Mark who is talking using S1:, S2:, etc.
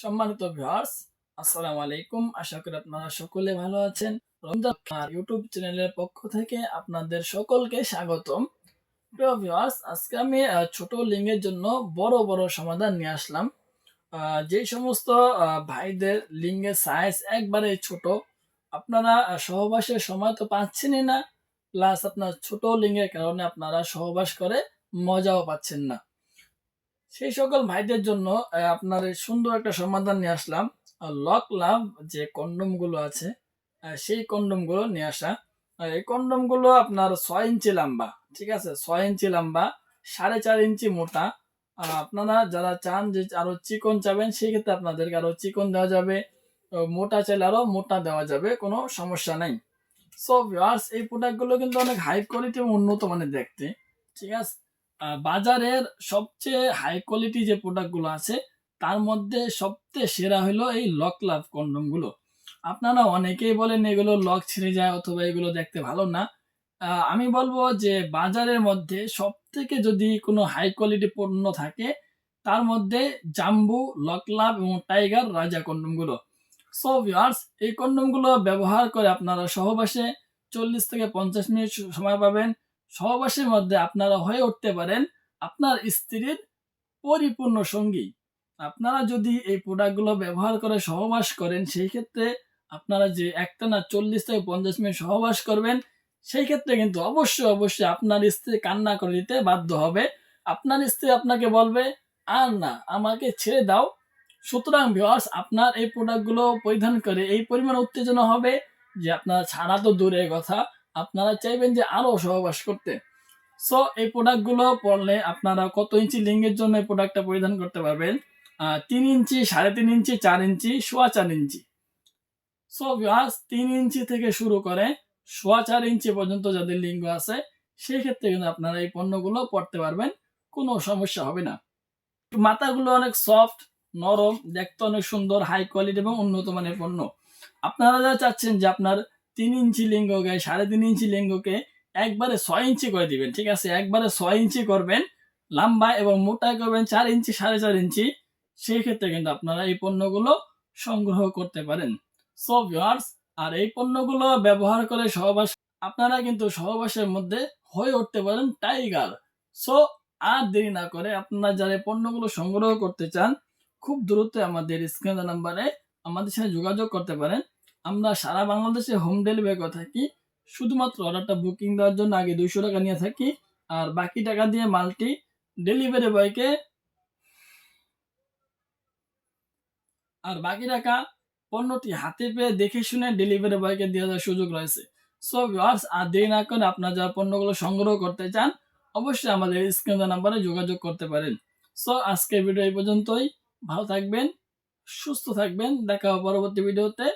S1: সম্মানিত ভিউয়ার্স, আসসালামু আলাইকুম। আশা করি আপনারা সকলে ভালো আছেন। রমজান ইউটিউব চ্যানেলের পক্ষ থেকে আপনাদের সকলকে স্বাগতম। প্রিয় ভিউয়ার্স, আজকে আমি ছোট লিঙ্গের জন্য বড় বড় সমাধান নিয়ে আসলাম। যেই সমস্ত ভাইদের লিঙ্গের সাইজ একবারে ছোট, আপনারা সহবাসের সময় তো পাচ্ছেনই না, প্লাস আপনার ছোট লিঙ্গের কারণে আপনারা সহবাস করে মজাও পাচ্ছেন না। সেই সকল ভাইদের জন্য আপনার এই সুন্দর একটা সমাধান নিয়ে আসলাম। লক লাভ যে কন্ডম গুলো আছে, সেই কন্ডম গুলো নিয়ে আসা। এই কন্ডম গুলো আপনার 6 ইঞ্চি লম্বা, ঠিক আছে, 6 ইঞ্চি লম্বা, 4.5 ইঞ্চি মোটা। আপনারা যারা চান যে আরো চিকন চাবেন, সেই ক্ষেত্রে আপনাদেরকে আরো চিকন দেওয়া যাবে, মোটা চাইলে আরো মোটা দেওয়া যাবে, কোনো সমস্যা নাই। সো ভিউয়ার্স, এই প্রোডাক্ট গুলো কিন্তু অনেক হাই কোয়ালিটি এবং উন্নত মানের দেখতে, ঠিক আছে। বাজারের সবচেয়ে হাই কোয়ালিটি যে প্রোডাক্টগুলো আছে, তার মধ্যে সবচেয়ে সেরা হলো এই লক লাভ কন্ডম গুলো। আপনারা অনেকেই বলেন এগুলো লক ছিঁড়ে যায় অথবা এগুলো দেখতে ভালো না। আমি বলবো যে বাজারের মধ্যে সব থেকে যদি কোনো হাই কোয়ালিটি পণ্য থাকে, তার মধ্যে জাম্বু, লক লাভ এবং টাইগার রাজা কন্ডম গুলো। সো ভিউয়ার্স, এই কন্ডম গুলো ব্যবহার করে আপনারা সহবাসে 40 থেকে 50 মিনিট সময় পাবেন। সহবাসের মধ্যে আপনারা হয়ে উঠতে পারেন আপনার স্ত্রীর পরিপূর্ণ সঙ্গী। আপনারা যদি এই প্রোডাক্টগুলো ব্যবহার করে সহবাস করেন, সেই ক্ষেত্রে আপনারা যে একটানা 40 থেকে 50 মিনিট সহবাস করবেন, সেই ক্ষেত্রে কিন্তু অবশ্যই অবশ্যই আপনার স্ত্রী কান্না করে দিতে বাধ্য হবে। আপনার স্ত্রী আপনাকে বলবে, আর না, আমাকে ছেড়ে দাও। সুতরাং ভিউয়ার্স, আপনার এই প্রোডাক্টগুলো পরিধান করে এই পরিমাণ উত্তেজনা হবে যে আপনার ছাড়া তো দূরের কথা, আপনারা চাইবেন যে আরো সহবাস করতে। সো এই প্রোডাক্টগুলো পরলে আপনারা কত ইঞ্চি লিঙ্গের জন্য এই প্রোডাক্টটা পরিধান করতে পারবেন? 3 ইঞ্চি, 3.5 ইঞ্চি, 4 ইঞ্চি, 4.25 ইঞ্চি। সো ভিউয়ার্স, 3 ইঞ্চি থেকে শুরু করে 4.25 ইঞ্চি পর্যন্ত যাদের লিঙ্গ আছে, সেই ক্ষেত্রে কিন্তু আপনারা এই পণ্যগুলো পরতে পারবেন, কোনো সমস্যা হবে না। মাথাগুলো অনেক সফট, নরম, দেখতে অনেক সুন্দর, হাই কোয়ালিটি এবং উন্নত মানের পণ্য। আপনারা যারা চাচ্ছেন যে আপনার 3 ইঞ্চি লিঙ্গকে, 3.5 ইঞ্চি লিঙ্গকে একবারে 6 ইঞ্চি করে দিবেন, ঠিক আছে, একবারে 6 ইঞ্চি করবেন, লম্বা এবং মোটা করবেন 4 ইঞ্চি, 4.5 ইঞ্চি, সেই ক্ষেত্রে কিন্তু আপনারা এই পণ্যগুলো সংগ্রহ করতে পারেন। সো ভিউয়ার্স, আর এই পণ্যগুলো ব্যবহার করে সহবাস, আপনারা কিন্তু সহবাসের মধ্যে হয়ে উঠতে পারেন টাইগার। সো আর দেরি না করে আপনারা যারা এই পণ্যগুলো সংগ্রহ করতে চান, খুব দ্রুত আমাদের স্ক্রিনে নাম্বারে আমাদের সাথে যোগাযোগ করতে পারেন। আমরা সারা বাংলাদেশে হোম ডেলিভারি করে থাকি। শুধুমাত্র অর্ডারটা বুকিং দেওয়ার জন্য আগে 200 টাকা নিয়ে থাকি, আর বাকি টাকা দিয়ে মালটি ডেলিভারি বয়কে, আর বাকি টাকা পণ্যটি হাতে পেয়ে দেখে শুনে ডেলিভারি বয়কে দিয়ে দেওয়ার সুযোগ রয়েছে। সো ভিউয়ার্স, আর দেরি না করে আপনারা যারা পণ্যগুলো সংগ্রহ করতে চান, অবশ্যই আমাদের স্ক্রিনে নাম্বারে যোগাযোগ করতে পারেন। সো আজকের ভিডিও এই পর্যন্তই। ভালো থাকবেন, সুস্থ থাকবেন, দেখা হবে পরবর্তী ভিডিওতে।